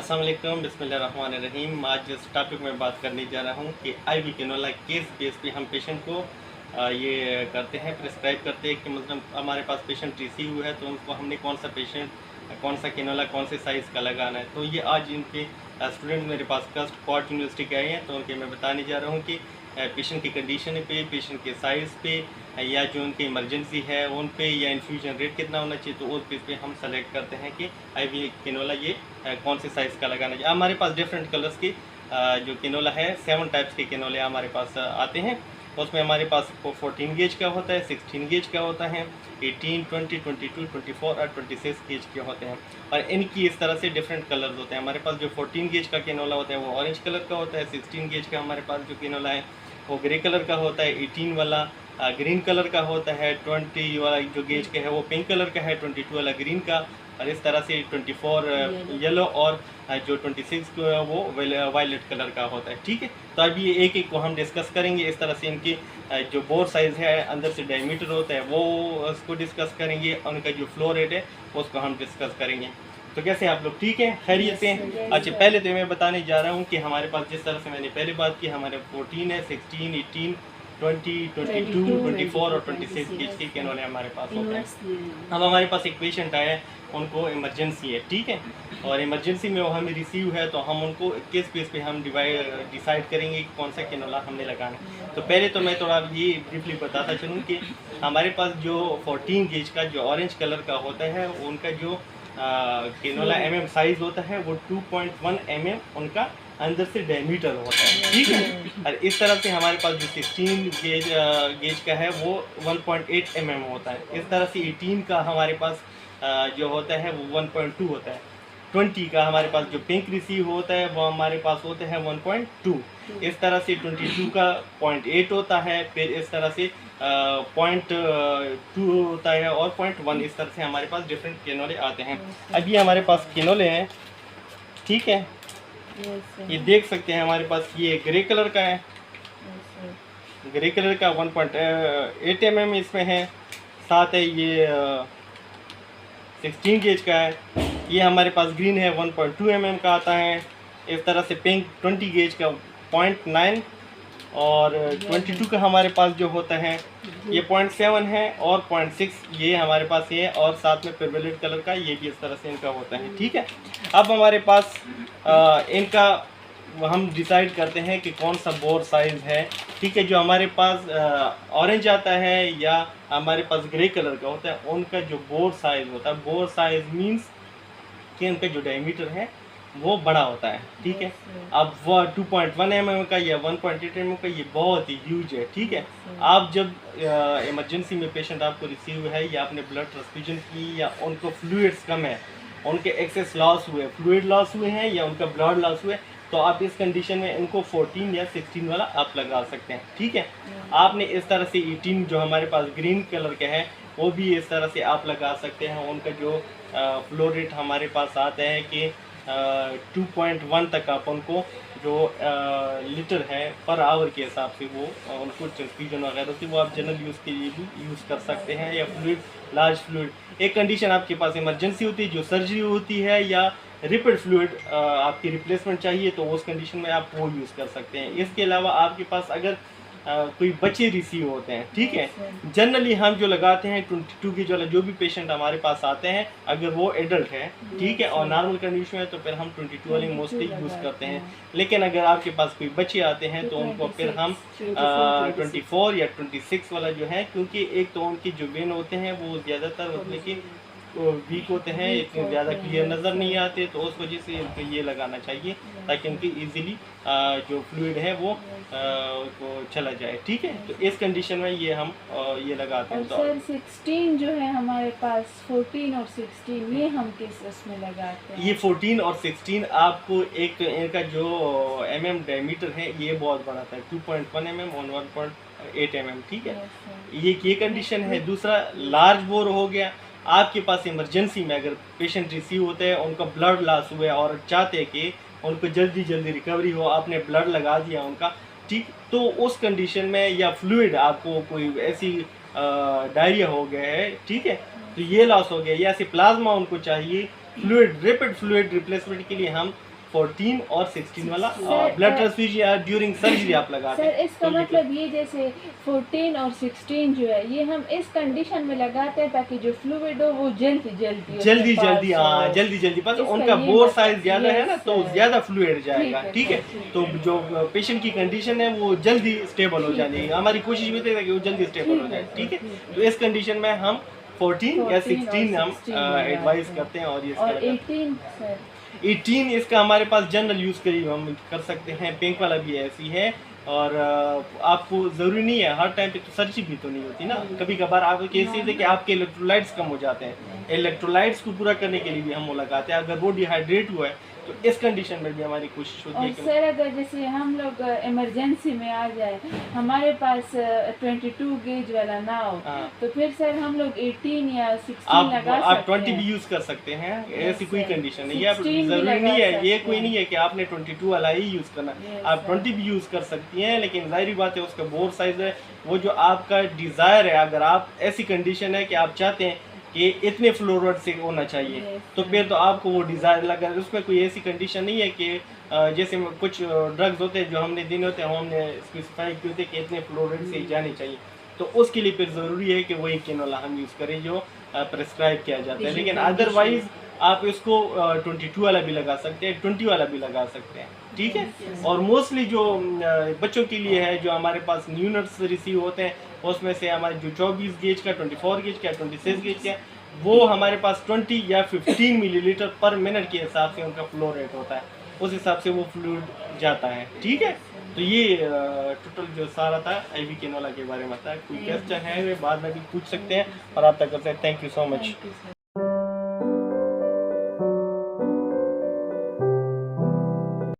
अस्सलाम वालेकुम, बिस्मिल्लाहिर्रहमानिर्रहीम। आज जिस टॉपिक में बात करने जा रहा हूँ कि आईवी कैनोला केस बेस पे हम पेशेंट को ये करते हैं, प्रिस्क्राइब करते हैं कि मतलब हमारे पास पेशेंट रिसीव हुआ है तो उनको हमने कौन सा कैनोला कौन से साइज़ का लगाना है। तो ये आज इनके स्टूडेंट मेरे पास कस्ट कॉट यूनिवर्सिटी के आए हैं, तो उनके मैं बताने जा रहा हूँ कि पेशेंट की कंडीशन पे, पेशेंट के साइज़ पे या जो उनकी इमरजेंसी है उन पे, या इन्फ्यूजन रेट कितना होना चाहिए, तो उस बेस पे हम सेलेक्ट करते हैं कि आईवी कैनोला ये कौन से साइज़ का लगाना चाहिए। हमारे पास डिफरेंट कलर्स की जो कैनोला है 7 टाइप्स के कैनोले हमारे पास आते हैं। उसमें हमारे पास 14 गेज का होता है, 16 गेज का होता है, 18, 20, 22, 24 और 26 गेज के होते हैं। और इनकी इस तरह से डिफरेंट कलर्स होते हैं। हमारे पास जो 14 गेज का कैनोला होता है वो ऑरेंज कलर का होता है, 16 गेज का हमारे पास जो कैनोला है वो ग्रे कलर का होता है, 18 वाला ग्रीन कलर का होता है, 20 वाला जो गेज का है वो पिंक कलर का है, 22 वाला ग्रीन का, और इस तरह से 24 येलो और जो 26 वो वायलेट कलर का होता है। ठीक है, तो अभी ये एक एक को हम डिस्कस करेंगे। इस तरह से इनकी जो बोर साइज़ है, अंदर से डायमीटर होता है, वो उसको डिस्कस करेंगे, और उनका जो फ्लो रेट है उसको हम डिस्कस करेंगे। तो कैसे आप लोग, ठीक है, खैरियत से हैं? अच्छा, पहले तो मैं बताने जा रहा हूँ कि हमारे पास जिस तरह से मैंने पहले बात की, हमारे 14 है, 16, 18, 20, 22, 24 और 26 गेज के कैनोले हमारे पास होते हैं। अब हमारे पास एक पेशेंट आया है, उनको इमरजेंसी है, ठीक है, और इमरजेंसी में वो हमें रिसीव है, तो हम उनको केस बेस पे हम डिसाइड करेंगे कि कौन सा कैनोला हमने लगाना है। तो पहले तो मैं थोड़ा ये ब्रीफली बताता चलूँ कि हमारे पास जो 14 गेज का जो ऑरेंज कलर का होता है, उनका जो कैनोला mm साइज़ होता है वो 2.1 mm उनका अंदर से डायमीटर होता है, ठीक है। और इस तरह से हमारे पास जो 16 गेज का है वो 1.8 mm होता है। इस तरह से 18 का हमारे पास जो होता है वो 1.2 होता है। 20 का हमारे पास जो पिंक रिसीव होता है वो हमारे पास होता है 1.2। इस तरह से 22 का 0.8 होता है, फिर इस तरह से 0.2 होता है, और 0.1। इस तरह से हमारे पास डिफरेंट कैनोले आते हैं। अभी हमारे पास कैनोले हैं, ठीक है, ये देख सकते हैं हमारे पास ये ग्रे कलर का है, ग्रे कलर का 1.8 mm इसमें है, साथ है ये 16 गेज का है, ये हमारे पास ग्रीन है 1.2 mm का आता है। इस तरह से पिंक 20 गेज का 0.9, और 22 का हमारे पास जो होता है ये 0.7 है, और 0.6 ये हमारे पास ये है, और साथ में पेर्बलेट कलर का ये भी इस तरह से इनका होता है, ठीक है। अब हमारे पास इनका हम डिसाइड करते हैं कि कौन सा बोर साइज़ है, ठीक है। जो हमारे पास ऑरेंज आता है या हमारे पास ग्रे कलर का होता है, उनका जो बोर साइज़ होता है, बोर साइज़ मींस कि उनका जो डायमीटर है वो बड़ा होता है, ठीक है। अब वो 2.1 mm का या 1.8 mm का ये बहुत ही ह्यूज है, ठीक है। आप जब इमरजेंसी में पेशेंट आपको रिसीव है, या आपने ब्लड ट्रांसफ्यूजन की, या उनको फ्लूइड्स कम है, उनके एक्सेस लॉस हुए, फ्लूइड लॉस हुए हैं, या उनका ब्लड लॉस हुए, तो आप इस कंडीशन में इनको 14 या 16 वाला आप लगा सकते हैं, ठीक है। आपने इस तरह से 18 जो हमारे पास ग्रीन कलर के हैं वो भी इस तरह से आप लगा सकते हैं। उनका जो फ्लो रेट हमारे पास आता है कि 2.1 तक आप उनको जो लीटर है पर आवर के हिसाब से वो उनको ट्रांसफ्यूजन वगैरह से वो आप जनरल यूज़ के लिए भी यूज़ कर सकते हैं, या फ्लूइड, लार्ज फ्लूइड। एक कंडीशन आपके पास इमरजेंसी होती है, जो सर्जरी होती है, या रिपीट फ्लूइड आपकी रिप्लेसमेंट चाहिए, तो उस कंडीशन में आप वो यूज़ कर सकते हैं। इसके अलावा आपके पास अगर कोई बच्चे रिसीव होते हैं, ठीक है, जनरली हम जो लगाते हैं 22 की जो भी पेशेंट हमारे पास आते हैं, अगर वो एडल्ट है, ठीक है, और नॉर्मल कंडीशन है, तो फिर हम 22 वाली मोस्टली यूज़ करते हैं। लेकिन अगर आपके पास कोई बच्चे आते हैं तो उनको फिर हम 24 या 26 वाला जो है, क्योंकि एक तो उनकी जो वेन होते हैं वो ज़्यादातर मतलब कि वीक होते हैं, इतने ज़्यादा क्लियर नज़र नहीं आते, तो उस वजह से इनको ये लगाना चाहिए ताकि उनकी इजीली जो फ्लूइड है वो चला जाए, ठीक है। तो इस कंडीशन में ये हम ये लगाते हैं। तो सर 16 जो है हमारे पास, 14 और 16 ये हम किस उसमें लगाते हैं? ये 14 और 16 आपको एक तो इनका जो mm डायमीटर है ये बहुत बड़ा था, 2.1 mm और 1.8 mm, ठीक है। ये कंडीशन है। दूसरा लार्ज बोर हो गया, आपके पास इमरजेंसी में अगर पेशेंट रिसीव होते हैं, उनका ब्लड लॉस हुआ है और चाहते हैं कि उनको जल्दी जल्दी रिकवरी हो, आपने ब्लड लगा दिया उनका, ठीक, तो उस कंडीशन में, या फ्लूइड आपको कोई ऐसी डायरिया हो गया है, ठीक है, तो ये लॉस हो गया, या ऐसे प्लाज्मा उनको चाहिए, फ्लूइड, रैपिड फ्लूइड रिप्लेसमेंट के लिए हम 14 और 16 वाला sir, blood transfusion during surgery आप लगाते सर हैं। इसका तो मतलब ये जैसे 14 और 16 जो है ये हम इस कंडीशन में लगाते हैं ताकि जो फ्लूइड हो वो जल्दी जल्दी बस इसका उनका ये बोर मतलब- साइज ज्यादा है ना, Yes, तो sir. ज्यादा फ्लूइड जाएगा। ठीक है, ठीक है, तो जो पेशेंट की कंडीशन है वो जल्दी स्टेबल हो ठीक है, जानी है। हमारी कोशिश भी है कि वो जल्दी स्टेबल हो जाए। ठीक है, तो इस कंडीशन में हम 14 या 16 हम 16 एडवाइस करते हैं। और ये और 18 सर 18 इसका हमारे पास जनरल यूज़ करीब हम कर सकते हैं। पिंक वाला भी ऐसी है। और आपको ज़रूरी नहीं है हर टाइम पे, तो सर्जरी भी तो नहीं होती ना, कभी कभार आपको केसेस है कि आपके इलेक्ट्रोलाइट्स कम हो जाते हैं। इलेक्ट्रोलाइट्स को पूरा करने के लिए भी हम वो लगाते हैं। अगर वो डिहाइड्रेट हुआ है तो इस कंडीशन में भी हमारी कोशिश होती और है कि सर अगर जैसे हम लोग इमरजेंसी में आ जाए, हमारे पास 22 गेज वाला ना हो, हाँ। तो फिर सर हम लोग 18 या 16 लगा आप सकते 20 हैं। भी यूज़ कर सकते हैं। ऐसी कोई sir. कंडीशन नहीं है। आप 16 भी ज़रूरी लगा नहीं है, ये सकते कोई हैं। नहीं है कि आपने 22 वाला ही यूज़ करना। Yes, आप sir. 20 भी यूज़ कर सकती हैं, लेकिन जाहिर बात है उसका बोर साइज है वो जो आपका डिज़ायर है। अगर आप ऐसी कंडीशन है कि आप चाहते हैं कि इतने फ्लोराइड से होना चाहिए, Yes, तो sir. फिर तो आपको वो डिज़ायर लगा। उसमें कोई ऐसी कंडीशन नहीं है कि जैसे कुछ ड्रग्स होते हैं जो हमने दिन होते हैं, हमने स्पेसिफाई किए होते हैं कि इतने फ्लोराइड से ही जाने चाहिए, तो उसके लिए फिर ज़रूरी है कि वही केनोला हम यूज़ करें जो प्रेस्क्राइब किया जाता है। लेकिन अदरवाइज आप इसको 22 वाला भी लगा सकते हैं, 20 वाला भी लगा सकते हैं। ठीक है, और मोस्टली जो बच्चों के लिए है, जो हमारे पास न्यू नट्स रिसीव होते हैं, उसमें से हमारे जो 24 गेज का, 24 गेज का, 26 गेज का, वो हमारे पास 20 या 15 मिलीलीटर पर मिनट के हिसाब से उनका फ्लो रेट होता है, उस हिसाब से वो फ्लूइड जाता है। ठीक है, तो ये टोटल जो सारा था IV केनोला के बारे में था। कोई क्वेश्चन है वे बाद में भी पूछ सकते हैं और आप तक करते हैं। Thank you so much. Thank you, sir.